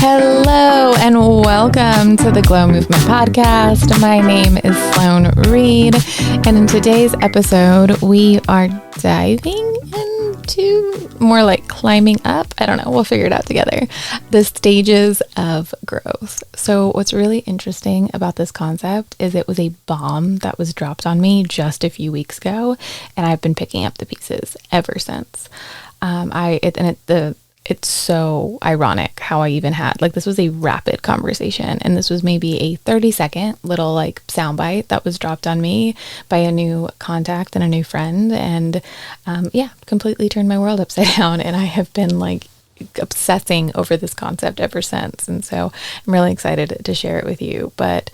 Hello and welcome to the Glow Movement Podcast. My name is Sloan Reid, and in today's episode, we are diving into more like climbing up. I don't know, we'll figure it out together. The stages of growth. So what's really interesting about this concept is it was a bomb that was dropped on me just a few weeks ago, and I've been picking up the pieces ever since. It's so ironic how I even had, this was a rapid conversation, and this was maybe a 30-second little soundbite that was dropped on me by a new contact and a new friend, and completely turned my world upside down, and I have been obsessing over this concept ever since, and so I'm really excited to share it with you. But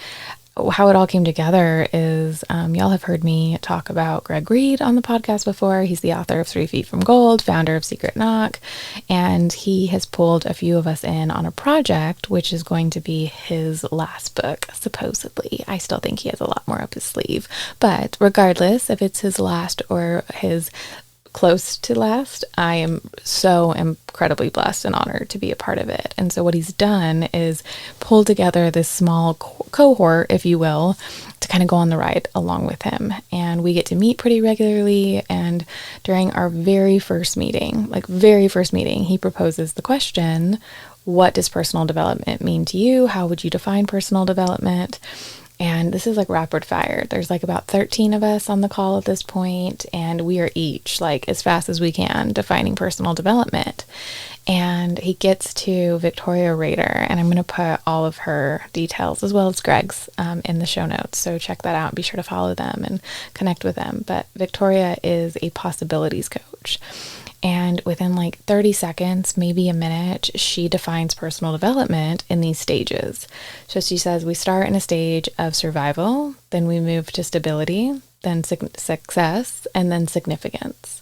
how it all came together is y'all have heard me talk about Greg Reid on the podcast before. He's the author of 3 Feet from Gold, founder of Secret Knock, and he has pulled a few of us in on a project which is going to be his last book, supposedly. I still think he has a lot more up his sleeve, but regardless if it's his last or his close to last, I am so incredibly blessed and honored to be a part of it. And so what he's done is pull together this small cohort, if you will, to kind of go on the ride along with him. And we get to meet pretty regularly. And during our very first meeting, he proposes the question, what does personal development mean to you? How would you define personal development? And this is rapid fire. There's about 13 of us on the call at this point, and we are each as fast as we can defining personal development. And he gets to Victoria Rader, and I'm going to put all of her details as well as Greg's in the show notes. So check that out. Be sure to follow them and connect with them. But Victoria is a possibilities coach. And within 30 seconds, maybe a minute, she defines personal development in these stages. So she says we start in a stage of survival, then we move to stability, then success, and then significance.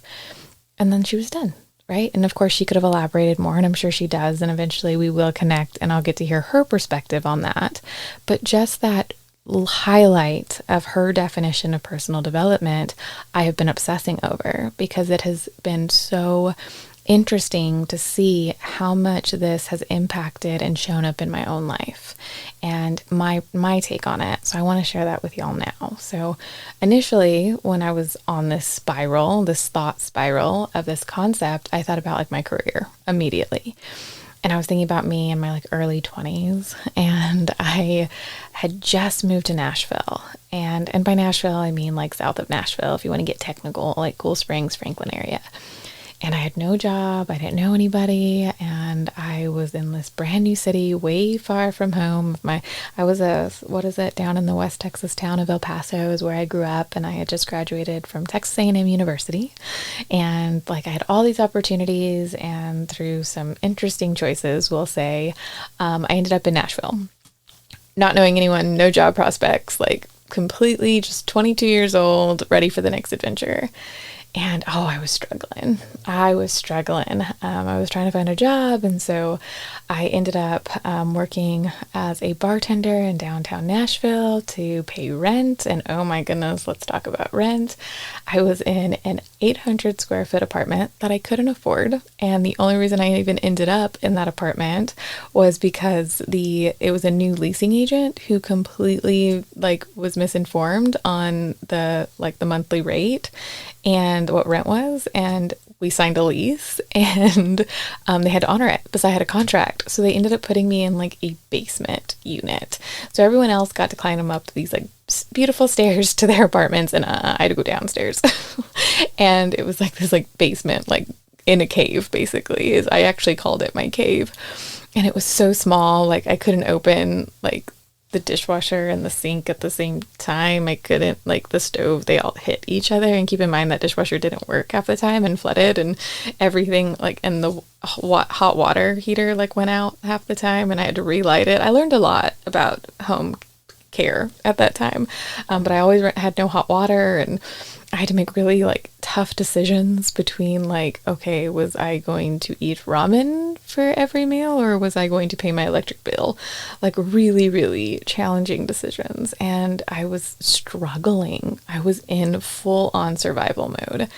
And then she was done, right? And of course, she could have elaborated more, and I'm sure she does. And eventually we will connect, and I'll get to hear her perspective on that. But just that highlight of her definition of personal development, I have been obsessing over because it has been so interesting to see how much this has impacted and shown up in my own life and my take on it. So I want to share that with y'all now. So initially, when I was on this thought spiral of this concept, I thought about my career immediately. And I was thinking about me in my early 20s, and I had just moved to Nashville. And by Nashville, I mean south of Nashville, if you want to get technical, Cool Springs, Franklin area. And I had no job, I didn't know anybody, and I was in this brand new city, way far from home. I was down in the West Texas town of El Paso is where I grew up, and I had just graduated from Texas A&M University. And I had all these opportunities, and through some interesting choices, we'll say, I ended up in Nashville. Not knowing anyone, no job prospects, completely just 22 years old, ready for the next adventure. And I was struggling. I was trying to find a job. And so I ended up working as a bartender in downtown Nashville to pay rent. And oh my goodness, let's talk about rent. I was in an 800 square foot apartment that I couldn't afford. And the only reason I even ended up in that apartment was because it was a new leasing agent who completely was misinformed on the monthly rate and what rent was, and we signed a lease, and they had to honor it because I had a contract. So they ended up putting me in a basement unit. So everyone else got to climb them up these beautiful stairs to their apartments, and I had to go downstairs. And it was this basement, in a cave, basically. Is I actually called it my cave, and it was so small. I couldn't open the dishwasher and the sink at the same time. I couldn't, the stove, they all hit each other. And keep in mind that dishwasher didn't work half the time and flooded, and everything, and the hot water heater went out half the time, and I had to relight it. I learned a lot about home care at that time, but I always had no hot water, and I had to make really like tough decisions between like, okay, was I going to eat ramen for every meal or was I going to pay my electric bill? Like really, really challenging decisions. And I was struggling. I was in full on survival mode.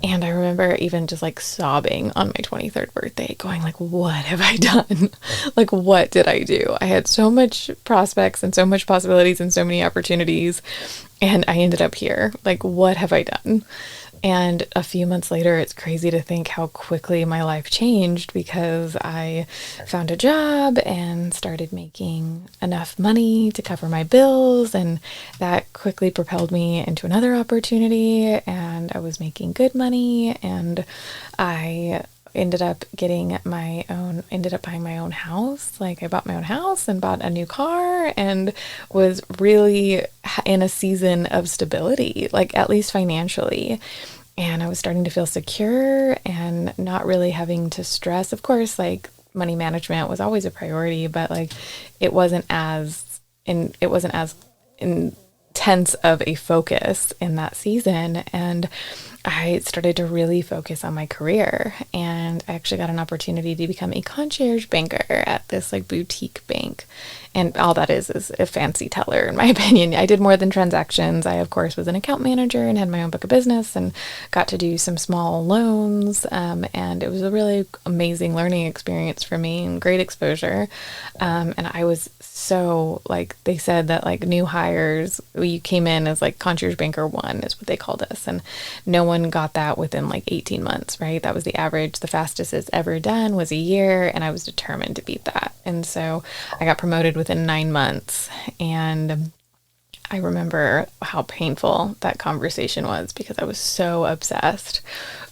And I remember even just like sobbing on my 23rd birthday, going like, what have I done? Like, what did I do? I had so much prospects and so much possibilities and so many opportunities. And I ended up here. Like, what have I done? And a few months later, it's crazy to think how quickly my life changed because I found a job and started making enough money to cover my bills. And that quickly propelled me into another opportunity. And I was making good money. And I ended up buying my own house. Like I bought my own house and bought a new car and was really in a season of stability, like at least financially. And I was starting to feel secure and not really having to stress. Of course, like money management was always a priority, but like it wasn't as intense of a focus in that season. And I started to really focus on my career, and I actually got an opportunity to become a concierge banker at this like boutique bank. And all that is a fancy teller, in my opinion. I did more than transactions. I, of course, was an account manager and had my own book of business and got to do some small loans. And it was a really amazing learning experience for me and great exposure. And I was so like, they said that like new hires, you came in as like concierge banker 1 is what they called us. And no one got that within like 18 months, right? That was the average. The fastest it's ever done was a year. And I was determined to beat that. And so I got promoted within 9 months. And I remember how painful that conversation was because I was so obsessed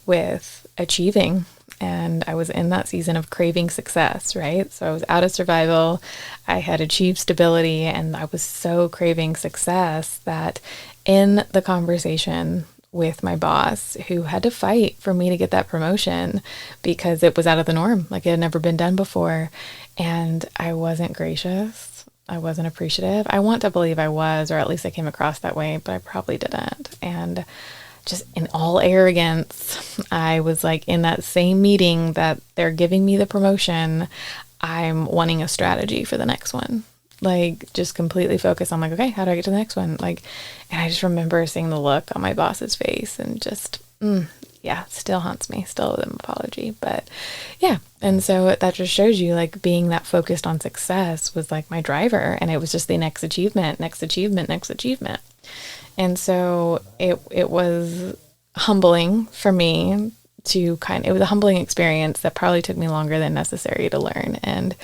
with achieving. And I was in that season of craving success, right? So I was out of survival. I had achieved stability and I was so craving success that in the conversation with my boss, who had to fight for me to get that promotion because it was out of the norm, like it had never been done before. And I wasn't gracious. I wasn't appreciative. I want to believe I was, or at least I came across that way, but I probably didn't. And just in all arrogance, I was like in that same meeting that they're giving me the promotion, I'm wanting a strategy for the next one. Like just completely focused on like, okay, how do I get to the next one? Like, and I just remember seeing the look on my boss's face and just, yeah, still haunts me, still with an apology, but yeah. And so that just shows you like being that focused on success was like my driver, and it was just the next achievement, next achievement, next achievement. And so it was humbling for me it was a humbling experience that probably took me longer than necessary to learn. And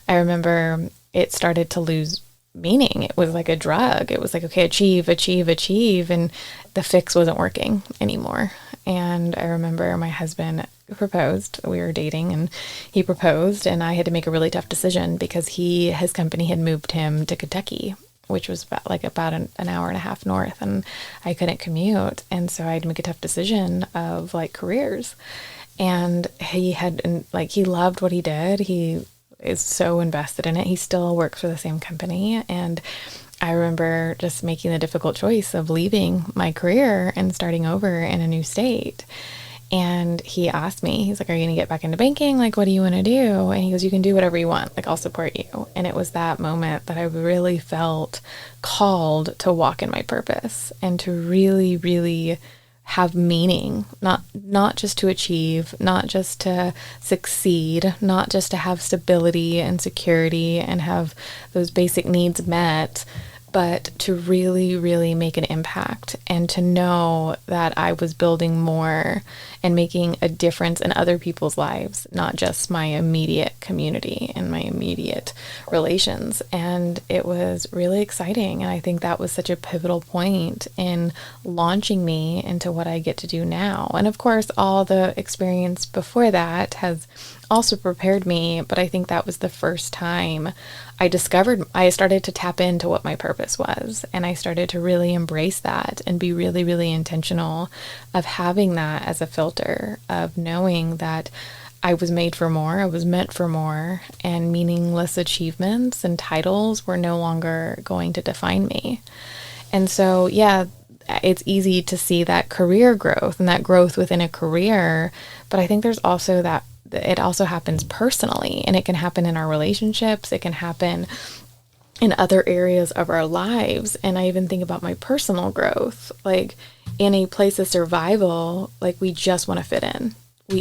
I remember it started to lose meaning. It was like a drug. It was like, okay, achieve, achieve, achieve. And the fix wasn't working anymore. And I remember my husband proposed. We were dating and he proposed, and I had to make a really tough decision because his company had moved him to Kentucky, which was about an hour and a half north, and I couldn't commute. And so I had to make a tough decision of like careers. And he loved what he did. He is so invested in it. He still works for the same company. And I remember just making the difficult choice of leaving my career and starting over in a new state. And he asked me, he's like, are you going to get back into banking? Like, what do you want to do? And he goes, you can do whatever you want. Like, I'll support you. And it was that moment that I really felt called to walk in my purpose and to really, really have meaning, not just to achieve, not just to succeed, not just to have stability and security and have those basic needs met, but to really, really make an impact and to know that I was building more and making a difference in other people's lives, not just my immediate community and my immediate relations. And it was really exciting. And I think that was such a pivotal point in launching me into what I get to do now. And of course, all the experience before that has also prepared me, but I think that was the first time I started to tap into what my purpose was, and I started to really embrace that and be really, really intentional of having that as a filter, of knowing that I was made for more, I was meant for more, and meaningless achievements and titles were no longer going to define me. And so, yeah, it's easy to see that career growth and that growth within a career. But I think there's also that it also happens personally, and it can happen in our relationships. It can happen in other areas of our lives. And I even think about my personal growth, like in a place of survival, like we just want to fit in.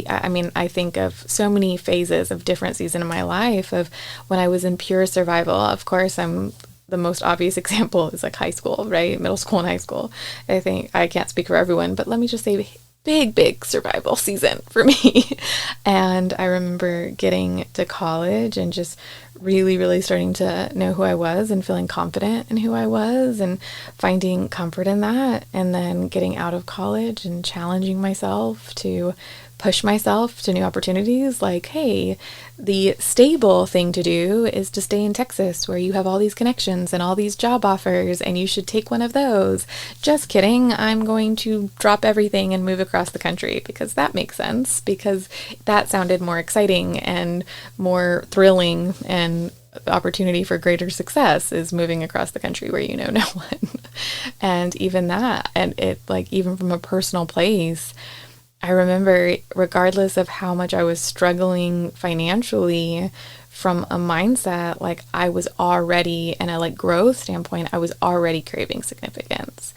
I mean, I think of so many phases of different seasons in my life of when I was in pure survival. Of course, the most obvious example is like high school, right? Middle school and high school. I think I can't speak for everyone, but let me just say big survival season for me. And I remember getting to college and just really starting to know who I was and feeling confident in who I was and finding comfort in that. And then getting out of college and challenging myself to push myself to new opportunities. Like, hey, the stable thing to do is to stay in Texas where you have all these connections and all these job offers, and you should take one of those. Just kidding. I'm going to drop everything and move across the country because that makes sense, because that sounded more exciting and more thrilling, and opportunity for greater success is moving across the country where you know no one. And even that, and it, like, even from a personal place, I remember, regardless of how much I was struggling financially, from a mindset, like I was already, in a like growth standpoint, I was already craving significance.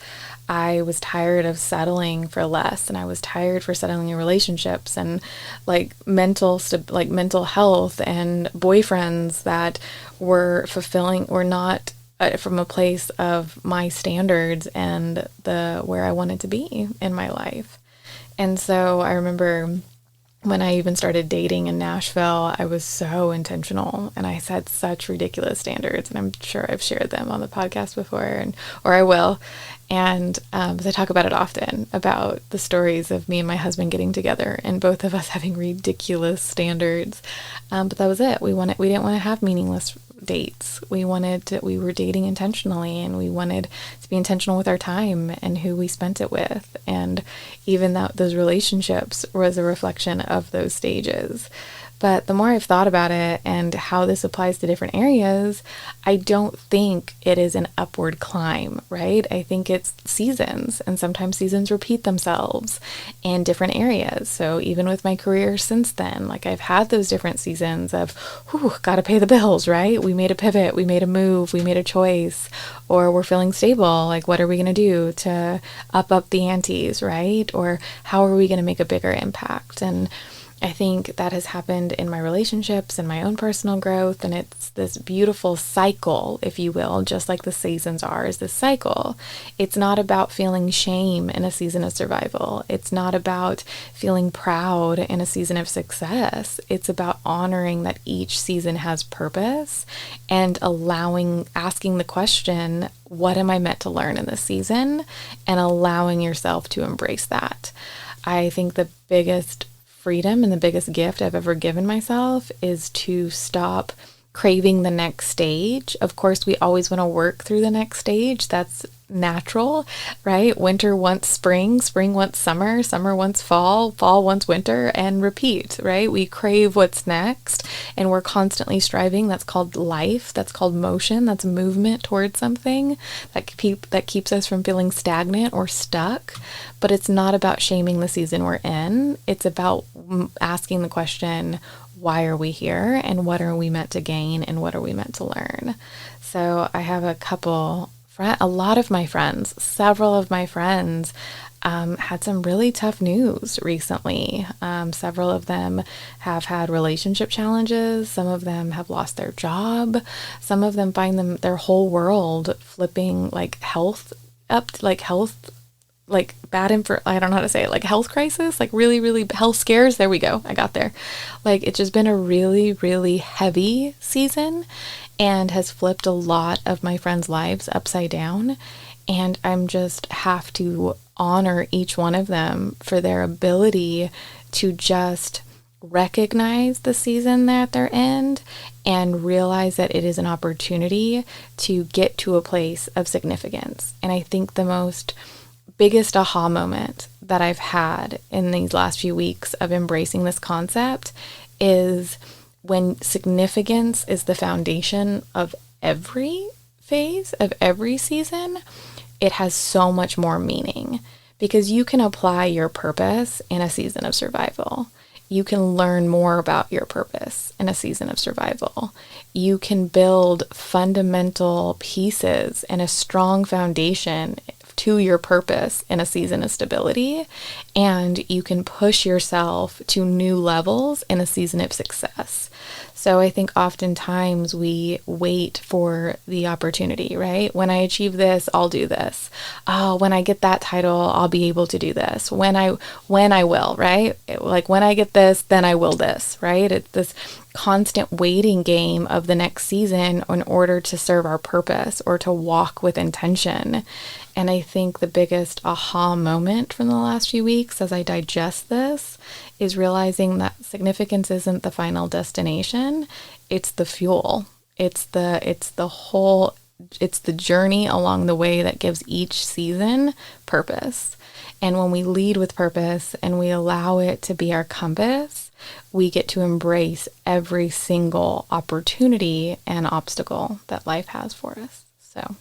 I was tired of settling for less, and I was tired for settling in relationships and like mental health and boyfriends that were fulfilling or not from a place of my standards and the where I wanted to be in my life. And so I remember when I even started dating in Nashville, I was so intentional, and I set such ridiculous standards, and I'm sure I've shared them on the podcast before, or I will. And I talk about it often, about the stories of me and my husband getting together and both of us having ridiculous standards. But that was it. We didn't want to have meaningless dates. We were dating intentionally, and we wanted to be intentional with our time and who we spent it with. And even those relationships was a reflection of those stages. But the more I've thought about it and how this applies to different areas, I don't think it is an upward climb, right? I think it's seasons, and sometimes seasons repeat themselves in different areas. So even with my career since then, like I've had those different seasons of, got to pay the bills, right? We made a pivot, we made a move, we made a choice, or we're feeling stable. Like, what are we going to do to up the antes, right? Or how are we going to make a bigger impact? And I think that has happened in my relationships and my own personal growth. And it's this beautiful cycle, if you will, just like the seasons are, is this cycle. It's not about feeling shame in a season of survival. It's not about feeling proud in a season of success. It's about honoring that each season has purpose and asking the question, what am I meant to learn in this season? And allowing yourself to embrace that. I think the biggest freedom and the biggest gift I've ever given myself is to stop craving the next stage. Of course, we always want to work through the next stage. That's natural, right? Winter wants spring, spring wants summer, summer wants fall, fall wants winter, and repeat, right? We crave what's next, and we're constantly striving. That's called life. That's called motion. That's movement towards something that keeps us from feeling stagnant or stuck. But it's not about shaming the season we're in. It's about asking the question, why are we here, and what are we meant to gain, and what are we meant to learn? So I have a lot of my friends, several of my friends had some really tough news recently. Several of them have had relationship challenges. Some of them have lost their job. Some of them find their whole world flipping like health, like bad info, I don't know how to say it, like health crisis, like really health scares. There we go. I got there. Like, it's just been a really heavy season and has flipped a lot of my friends' lives upside down. And I'm just have to honor each one of them for their ability to just recognize the season that they're in and realize that it is an opportunity to get to a place of significance. And I think the biggest aha moment that I've had in these last few weeks of embracing this concept is when significance is the foundation of every phase of every season, it has so much more meaning because you can apply your purpose in a season of survival. You can learn more about your purpose in a season of survival. You can build fundamental pieces and a strong foundation to your purpose in a season of stability. And you can push yourself to new levels in a season of success. So I think oftentimes we wait for the opportunity, right? When I achieve this, I'll do this. Oh, when I get that title, I'll be able to do this. When I will, right? Like when I get this, then I will this, right? It's this constant waiting game of the next season in order to serve our purpose or to walk with intention. And I think the biggest aha moment from the last few weeks as I digest this is realizing that significance isn't the final destination. It's the fuel. It's the journey along the way that gives each season purpose. And when we lead with purpose and we allow it to be our compass, we get to embrace every single opportunity and obstacle that life has for us. So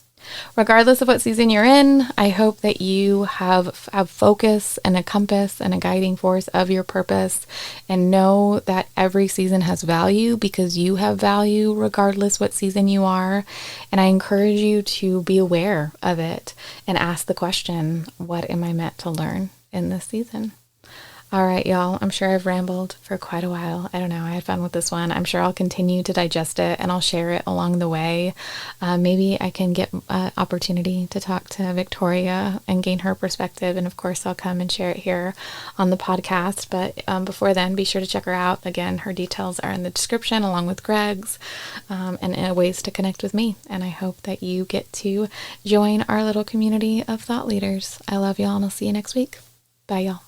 regardless of what season you're in, I hope that you have focus and a compass and a guiding force of your purpose, and know that every season has value because you have value regardless what season you are. And I encourage you to be aware of it and ask the question, what am I meant to learn in this season? All right, y'all, I'm sure I've rambled for quite a while. I don't know. I had fun with this one. I'm sure I'll continue to digest it and I'll share it along the way. Maybe I can get an opportunity to talk to Victoria and gain her perspective. And of course, I'll come and share it here on the podcast. But before then, be sure to check her out. Again, her details are in the description along with Greg's and ways to connect with me. And I hope that you get to join our little community of thought leaders. I love y'all and I'll see you next week. Bye, y'all.